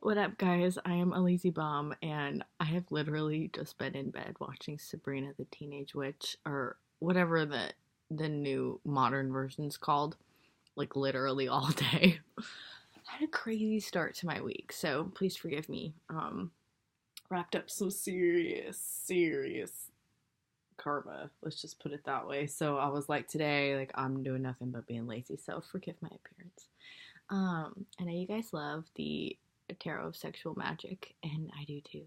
What up, guys? I am a lazy bum, and I have literally just been in bed watching Sabrina the Teenage Witch, or whatever the new modern version's called, like literally all day. I had a crazy start to my week, so please forgive me. Wrapped up some serious karma. Let's just put it that way. So I was like, today, like I'm doing nothing but being lazy, so forgive my appearance. I know you guys love the tarot of sexual magic, and I do too.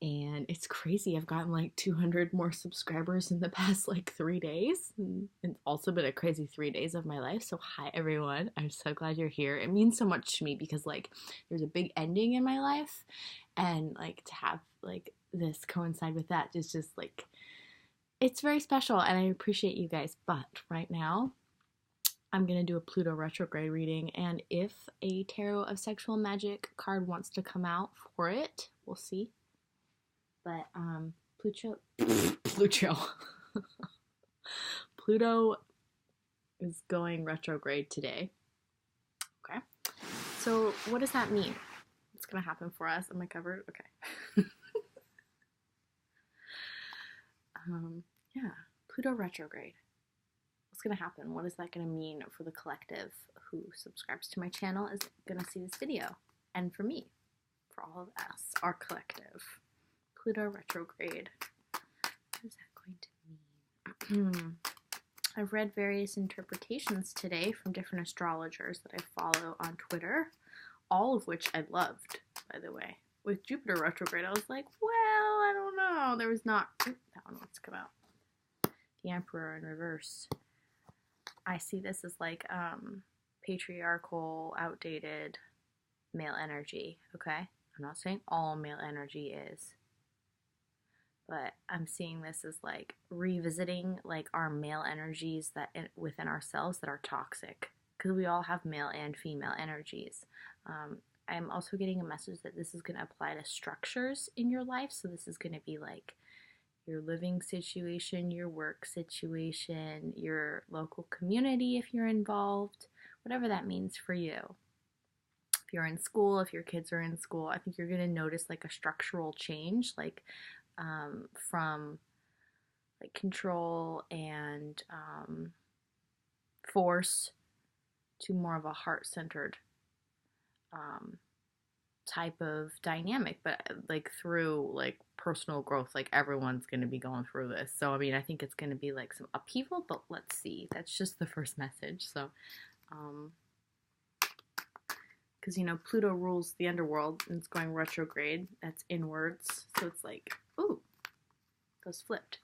And it's crazy. I've gotten like 200 more subscribers in the past like 3 days. And it's also been a crazy 3 days of my life. So, hi everyone. I'm so glad you're here. It means so much to me because like there's a big ending in my life. And like to have like this coincide with that is just like, it's very special. And I appreciate you guys. But right now, I'm going to do a Pluto Retrograde reading, and if a Tarot of Sexual Magic card wants to come out for it, we'll see. But, Pluto, Pluto is going retrograde today. Okay. So, what does that mean? What's going to happen for us? Am I covered? Okay. Yeah, Pluto Retrograde. What's going to happen? What is that going to mean for the collective who subscribes to my channel is going to see this video? And for me, for all of us, our collective. Pluto retrograde. What is that going to mean? I've read various interpretations today from different astrologers that I follow on Twitter, all of which I loved, by the way. With Jupiter retrograde, I was like, well, I don't know. There was not... that one wants to come out. The Emperor in reverse. I see this as like patriarchal, outdated male energy, okay? I'm not saying all male energy is, but I'm seeing this as like revisiting like our male energies that within ourselves that are toxic, because we all have male and female energies. I'm also getting a message that this is going to apply to structures in your life, so this is going to be like your living situation, your work situation, your local community if you're involved, whatever that means for you. If you're in school, if your kids are in school, I think you're going to notice like a structural change, like from like control and force to more of a heart-centered type of dynamic, but like through like personal growth, like everyone's going to be going through this. So I mean, I think it's going to be like some upheaval, but let's see. That's just the first message. So because you know Pluto rules the underworld and it's going retrograde, that's inwards, so it's like, ooh, those flipped.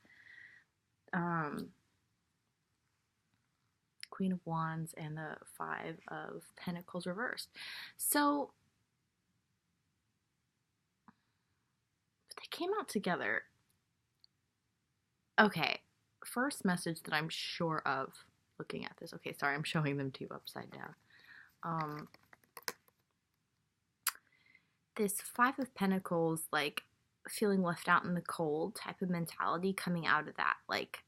Queen of Wands and the Five of Pentacles reversed. So they came out together. Okay, first message that I'm sure of looking at this. Okay, sorry, I'm showing them to you upside down. This Five of Pentacles, like feeling left out in the cold type of mentality coming out of that, like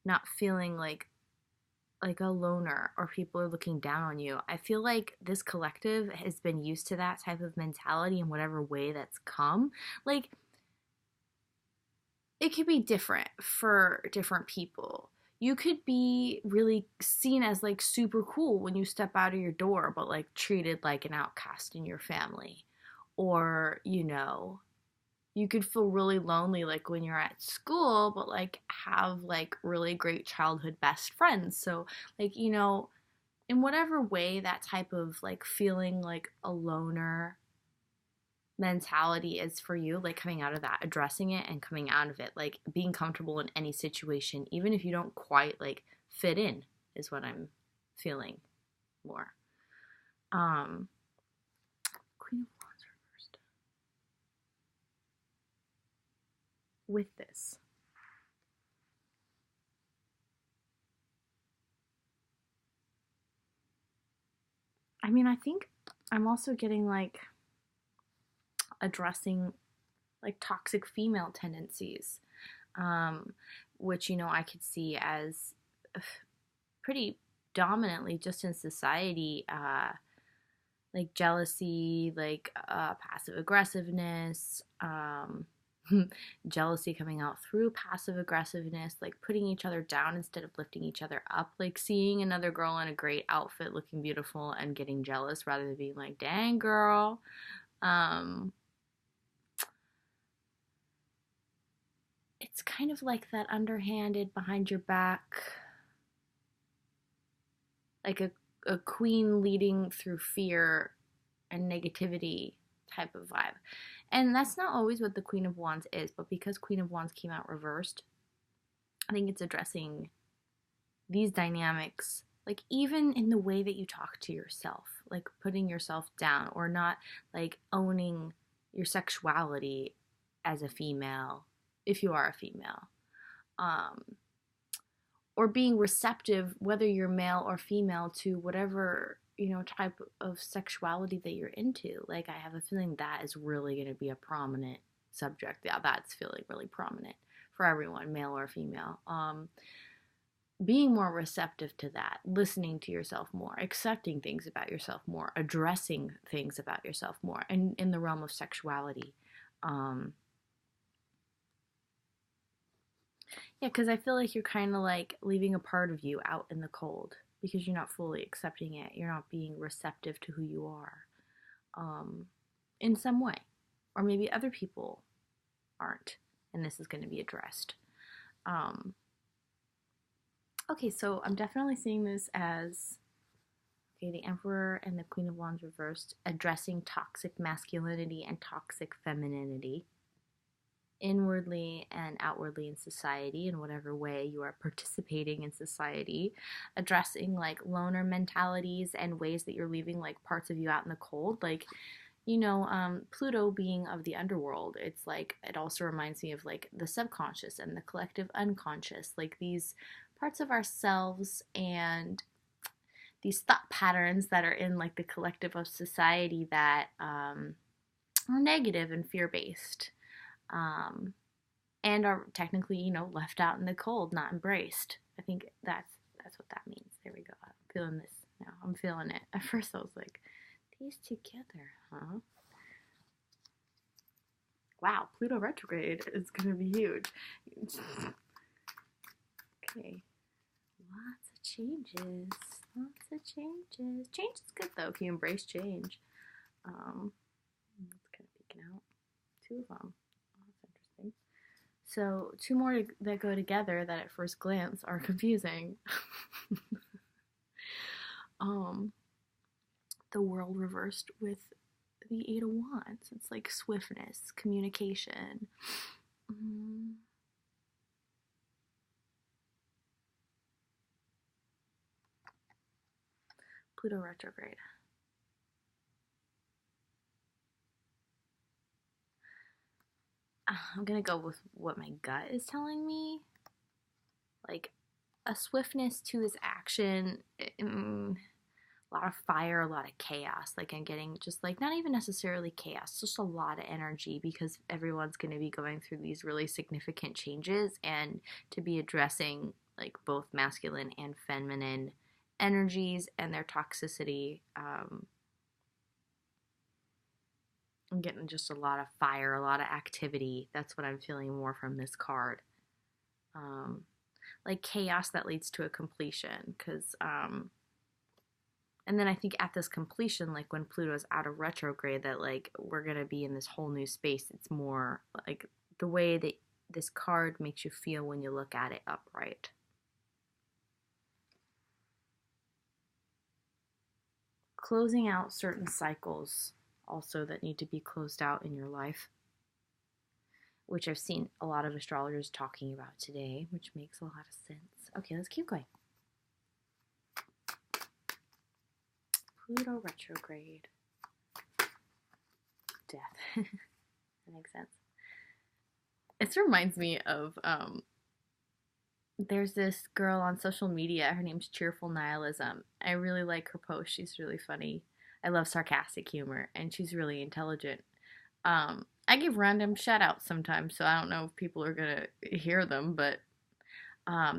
not feeling like a loner or people are looking down on you. I feel like this collective has been used to that type of mentality in whatever way that's come. Like, it could be different for different people. You could be really seen as like super cool when you step out of your door, but like treated like an outcast in your family. Or, you know, you could feel really lonely like when you're at school, but like have like really great childhood best friends. So like, you know, in whatever way that type of like feeling like a loner mentality is for you, like coming out of that, addressing it and coming out of it, like being comfortable in any situation, even if you don't quite like fit in, is what I'm feeling more. Queen of Wands reversed. With this, I mean, I think I'm also getting like addressing like toxic female tendencies, which, you know, I could see as pretty dominantly just in society, like jealousy, like passive aggressiveness, jealousy coming out through passive aggressiveness, like putting each other down instead of lifting each other up, like seeing another girl in a great outfit looking beautiful and getting jealous rather than being like, dang girl. Um, it's kind of like that underhanded behind your back, like a queen leading through fear and negativity type of vibe. And that's not always what the Queen of Wands is, but because Queen of Wands came out reversed, I think it's addressing these dynamics, like even in the way that you talk to yourself, like putting yourself down or not like owning your sexuality as a female, if you are a female. Um, or being receptive, whether you're male or female, to whatever type of sexuality that you're into. Like, I have a feeling that is really going to be a prominent subject. Yeah, that's feeling really prominent for everyone, male or female. Being more receptive to that, listening to yourself more, accepting things about yourself more, addressing things about yourself more, and in the realm of sexuality. Yeah, because I feel like you're kind of like leaving a part of you out in the cold because you're not fully accepting it. You're not being receptive to who you are in some way. Or maybe other people aren't, and this is going to be addressed. Okay, so I'm definitely seeing this as, okay, the Emperor and the Queen of Wands reversed, addressing toxic masculinity and toxic femininity, inwardly and outwardly in society, in whatever way you are participating in society, addressing like loner mentalities and ways that you're leaving like parts of you out in the cold, like Pluto being of the underworld. It's like, it also reminds me of like the subconscious and the collective unconscious, like these parts of ourselves and these thought patterns that are in like the collective of society that are negative and fear-based, and are technically, left out in the cold, not embraced. I think that's what that means. There we go. I'm feeling this now. I'm feeling it. At first, I was like, these together, huh? Wow, Pluto Retrograde is gonna be huge. Okay, lots of changes. Lots of changes. Change is good though if you embrace change. It's kind of peeking out. Two of them. So, two more that go together that at first glance are confusing. The world reversed with the Eight of Wands. It's like swiftness, communication. Pluto retrograde. I'm gonna go with what my gut is telling me. Like a swiftness to his action, a lot of fire, a lot of chaos. Like, I'm getting just like, not even necessarily chaos, just a lot of energy, because everyone's going to be going through these really significant changes, and to be addressing like both masculine and feminine energies and their toxicity. I'm getting just a lot of fire, a lot of activity. That's what I'm feeling more from this card. Like chaos that leads to a completion, because and then I think at this completion, like when Pluto's out of retrograde, that like we're gonna be in this whole new space. It's more like the way that this card makes you feel when you look at it upright. Closing out certain cycles also that need to be closed out in your life, which I've seen a lot of astrologers talking about today, which makes a lot of sense. Okay, let's keep going. Pluto retrograde. Death. That makes sense. It reminds me of, there's this girl on social media. Her name's Cheerful Nihilism. I really like her post. She's really funny. I love sarcastic humor, and she's really intelligent. I give random shout outs sometimes, so I don't know if people are gonna hear them, but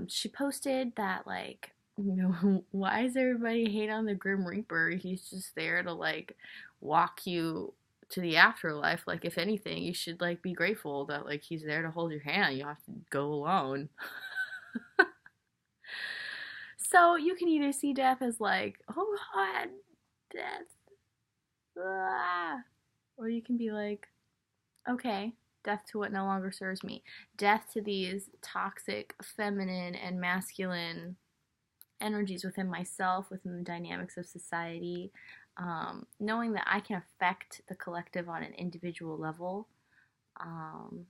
she posted that like You know, why does everybody hate on the Grim Reaper? He's just there to like walk you to the afterlife. Like, if anything, you should like be grateful that like he's there to hold your hand. You have to go alone. So you can either see death as like, oh god, death, ah, or you can be like, okay, death to what no longer serves me. Death to these toxic feminine and masculine energies within myself, within the dynamics of society. Knowing that I can affect the collective on an individual level. Um,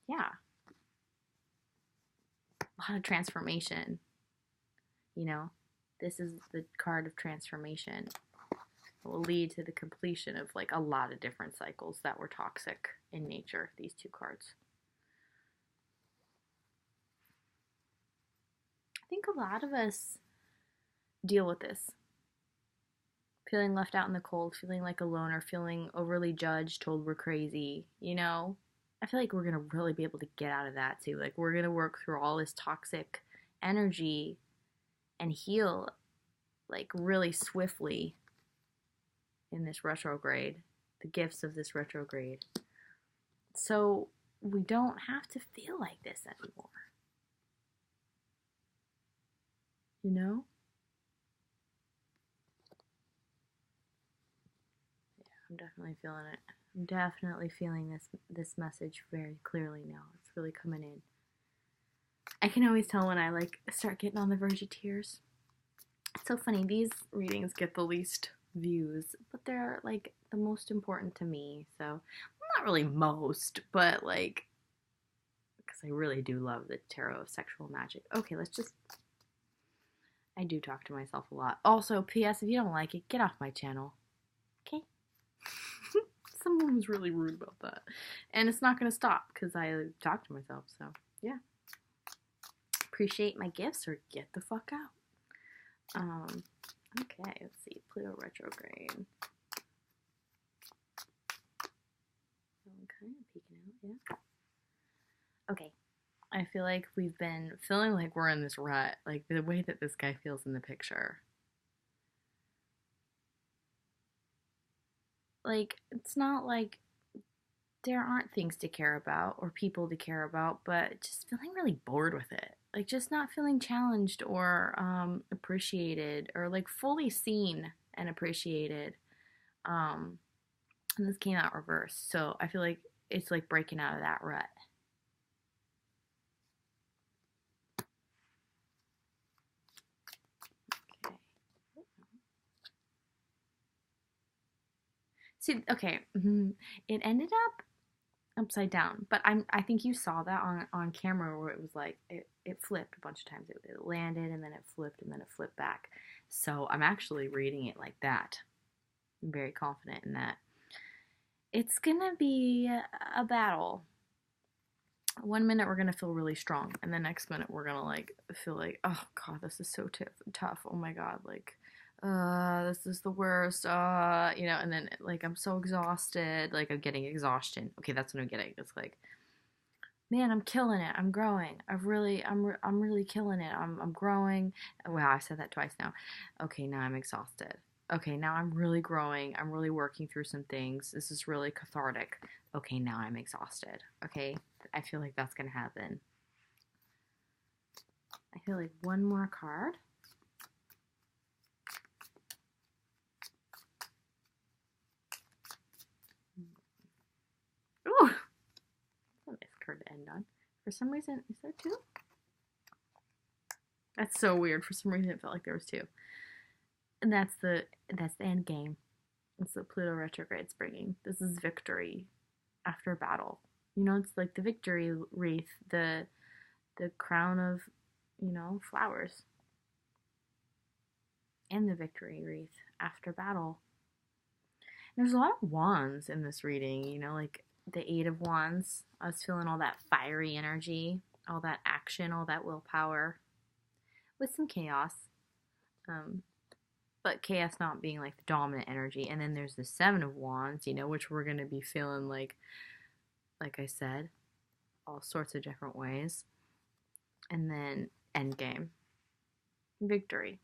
yeah, a lot of transformation. You know, this is the card of transformation. It will lead to the completion of like a lot of different cycles that were toxic in nature, these two cards. I think a lot of us deal with this. Feeling left out in the cold, feeling like a loner, feeling overly judged, told we're crazy, you know? I feel like we're gonna really be able to get out of that too. Like, we're gonna work through all this toxic energy and heal like really swiftly in this retrograde, the gifts of this retrograde. So we don't have to feel like this anymore. You know? Yeah, I'm definitely feeling it. I'm definitely feeling this message very clearly now. It's really coming in. I can always tell when I like start getting on the verge of tears. It's so funny. These readings get the least views, but they're like the most important to me. So, well, not really most, but like, because I really do love the tarot of sexual magic. Okay, let's just. I do talk to myself a lot. Also, P.S. If you don't like it, get off my channel. Okay? Someone was really rude about that. And it's not going to stop because I talk to myself. So, yeah. Appreciate my gifts or get the fuck out. Okay, let's see. Pluto Retrograde. Okay, peeking out, yeah. Okay. I feel like we've been feeling like we're in this rut. Like, the way that this guy feels in the picture. Like, it's not like there aren't things to care about or people to care about, but just feeling really bored with it. Like, just not feeling challenged or appreciated or like fully seen and appreciated. And this came out reversed, so I feel like it's like breaking out of that rut. Okay. See, okay, it ended up upside down, but I think you saw that on camera where it was like it flipped a bunch of times. It landed and then it flipped and then it flipped back. So I'm actually reading it like that. I'm very confident in that. It's gonna be a battle. One minute we're gonna feel really strong, and the next minute we're gonna like feel like, oh god, this is so tough. Oh my god, like, this is the worst. You know, and then like I'm so exhausted. Like, I'm getting exhaustion. Okay, that's what I'm getting. It's like, man, I'm killing it. I'm growing. I'm really killing it. I'm growing. Wow, I said that twice now. Okay, now I'm exhausted. Okay, now I'm really growing. I'm really working through some things. This is really cathartic. Okay, now I'm exhausted. Okay, I feel like that's gonna happen. I feel like one more card. Ooh, that's a nice card to end on. For some reason, is there two? That's so weird. For some reason, it felt like there was two. And that's the end game. It's the Pluto retrograde bringing. This is victory after battle. You know, it's like the victory wreath, the crown of, you know, flowers. And the victory wreath after battle. There's a lot of wands in this reading, you know, like the 8 of Wands. I was feeling all that fiery energy, all that action, all that willpower, with some chaos. But chaos not being like the dominant energy. And then there's the 7 of Wands, you know, which we're going to be feeling like I said, all sorts of different ways. And then Endgame. Victory.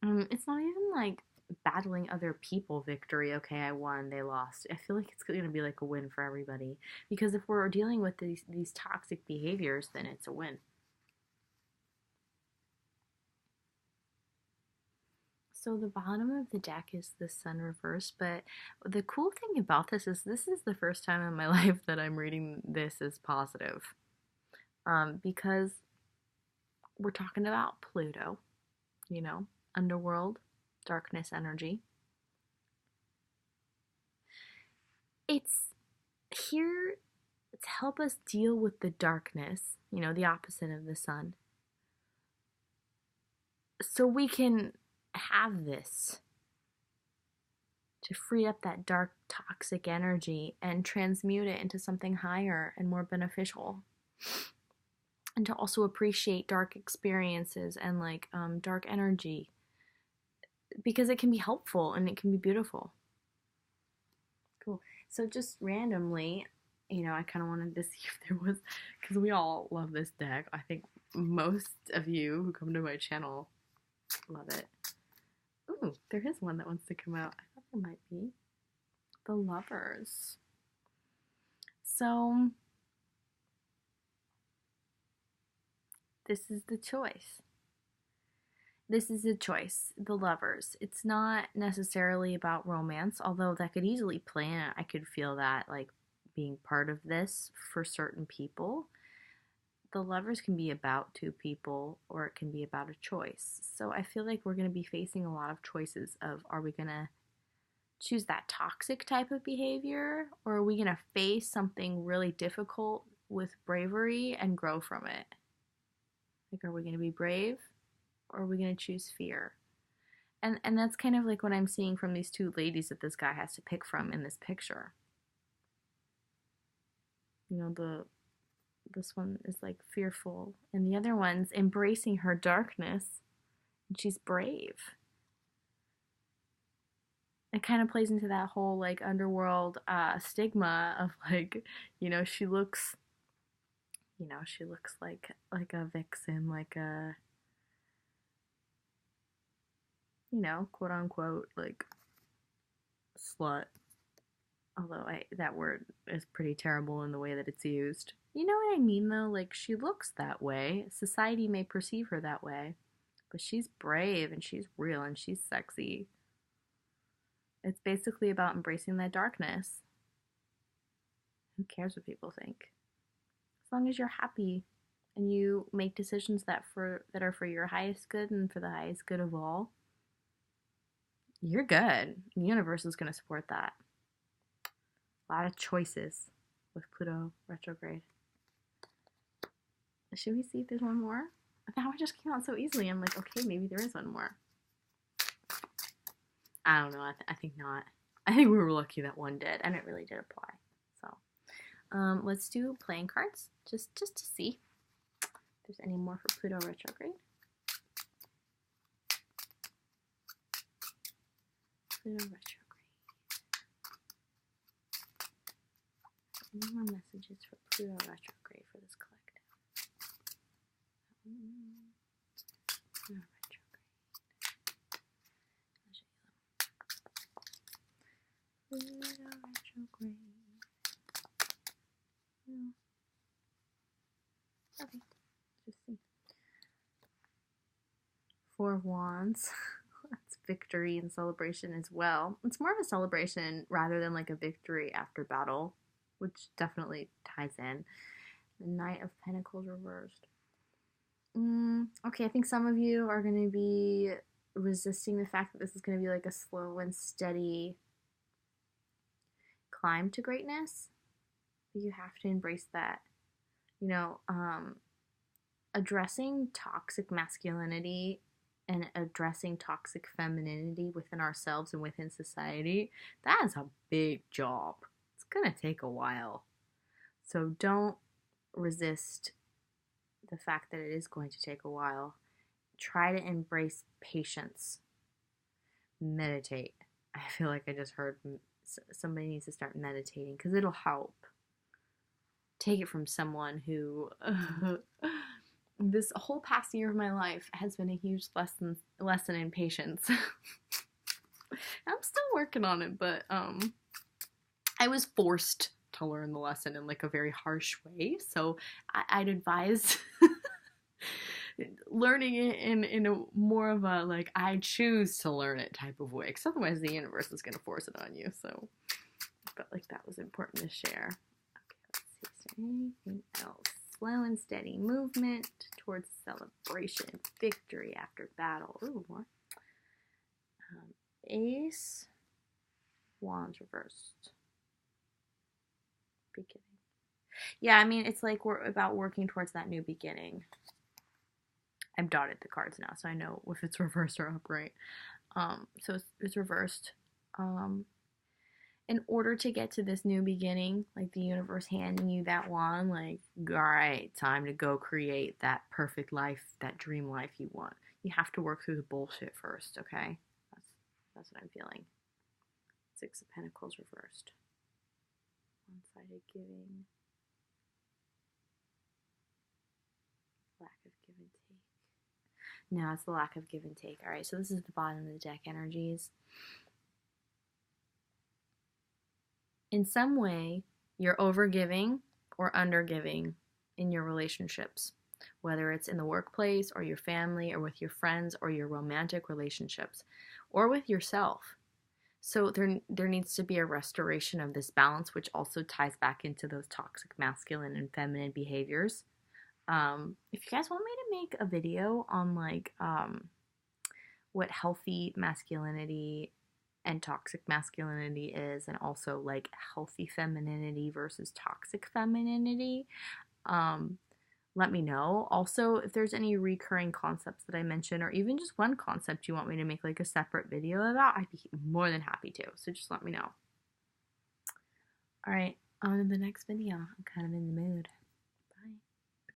It's not even like battling other people victory. Okay, I won, they lost. I feel like it's going to be like a win for everybody because if we're dealing with these toxic behaviors, then it's a win. So the bottom of the deck is the sun reverse, but the cool thing about this is the first time in my life that I'm reading this as positive. Because we're talking about Pluto, you know, underworld, darkness energy. It's here to help us deal with the darkness, you know, the opposite of the sun. So we can have this to free up that dark, toxic energy and transmute it into something higher and more beneficial. And to also appreciate dark experiences and like dark energy because it can be helpful and it can be beautiful. Cool. So just randomly, you know, I kind of wanted to see if there was, because we all love this deck. I think most of you who come to my channel love it. Ooh, there is one that wants to come out. I thought there might be. The Lovers. So, this is the choice. This is a choice, the Lovers. It's not necessarily about romance, although that could easily play in it. I could feel that, like, being part of this for certain people. The Lovers can be about two people, or it can be about a choice. So I feel like we're going to be facing a lot of choices of, are we going to choose that toxic type of behavior, or are we going to face something really difficult with bravery and grow from it? Like, are we going to be brave? Or are we going to choose fear? And that's kind of like what I'm seeing from these two ladies that this guy has to pick from in this picture. You know, this one is like fearful, and the other one's embracing her darkness, and she's brave. It kind of plays into that whole like underworld stigma of like, you know, she looks like a vixen, like a, you know, quote unquote, like, slut. Although that word is pretty terrible in the way that it's used. You know what I mean, though? Like, she looks that way. Society may perceive her that way. But she's brave, and she's real, and she's sexy. It's basically about embracing that darkness. Who cares what people think? As long as you're happy and you make decisions that are for your highest good and for the highest good of all, you're good. The universe is going to support that. A lot of choices with Pluto retrograde. Should we see if there's one more? That one just came out so easily. I'm like, okay, maybe there is one more. I don't know. I think not. I think we were lucky that one did, and it really did apply. So, let's do playing cards just to see if there's any more for Pluto retrograde. Pluto retrograde. Any more messages for Pluto retrograde for this collective? Pluto retrograde. I'll show you them. Pluto retrograde. Okay, just see. Four of Wands. That's victory and celebration as well. It's more of a celebration rather than like a victory after battle, which definitely ties in. The Knight of Pentacles reversed. Okay, I think some of you are going to be resisting the fact that this is going to be like a slow and steady climb to greatness. But you have to embrace that. You know, addressing toxic masculinity and addressing toxic femininity within ourselves and within society, that is a big job. It's going to take a while. So don't resist the fact that it is going to take a while. Try to embrace patience. Meditate. I feel like I just heard somebody needs to start meditating because it'll help. Take it from someone who this whole past year of my life has been a huge lesson in patience. I'm still working on it, but I was forced to learn the lesson in like a very harsh way. So I'd advise learning it in a more of a like I choose to learn it type of way, because otherwise the universe is going to force it on you. So I felt like that was important to share. Okay, let's see. Is there anything else? Slow and steady movement towards celebration, victory after battle. Ooh, more. Ace, Wands reversed. Beginning. Yeah, I mean, it's like we're about working towards that new beginning. I've dotted the cards now, so I know if it's reversed or upright. So it's reversed. In order to get to this new beginning, like the universe handing you that wand, like, all right, time to go create that perfect life, that dream life you want. You have to work through the bullshit first, okay? That's what I'm feeling. Six of Pentacles reversed. One-sided giving. Lack of give and take. No, it's the lack of give and take. All right, so this is the bottom of the deck energies. In some way, you're overgiving or undergiving in your relationships, whether it's in the workplace or your family or with your friends or your romantic relationships or with yourself. So there needs to be a restoration of this balance, which also ties back into those toxic masculine and feminine behaviors. If you guys want me to make a video on like what healthy masculinity and toxic masculinity is, and also like healthy femininity versus toxic femininity, let me know. Also, if there's any recurring concepts that I mentioned, or even just one concept you want me to make like a separate video about, I'd be more than happy to. So just let me know. All right, on to the next video. I'm kind of in the mood.